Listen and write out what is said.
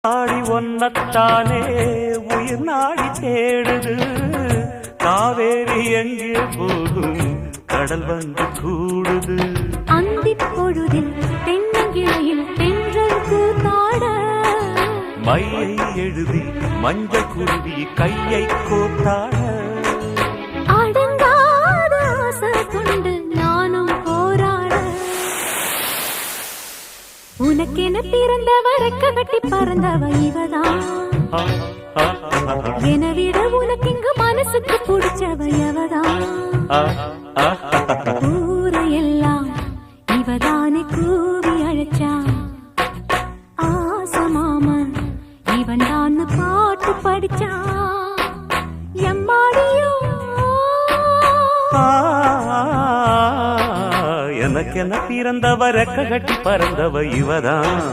ஆடி ஒன்னத்தானே உயிர் நாடி தேடுது. காவேரி எங்கே போகும் கடல் வந்து கூடுது. அந்தி பொழுதில் தென்னங்கிளையில் தென்றல் கூத்தாட மையை எழுதி மஞ்சள் குருவி கையை கோத்தாட. அடங்காத ஆசை கொண்டு நானும் போராட. உனக்கென பிறந்தவ ரெக்க கட்டி பறந்தவ இவதான். என விட உனக்கு இங்கு மனசுக்கு பிடிச்சவ எவதான். ஊரையெல்லாம் இவதானே கூவி அழைச்சா. ஆசமாமன் இவன் தான் பாட்டு படிச்சா. எம்மாடியோ எனக்கென பிறந்தவ ரெக்க கட்டி பறந்தவ இவதான்.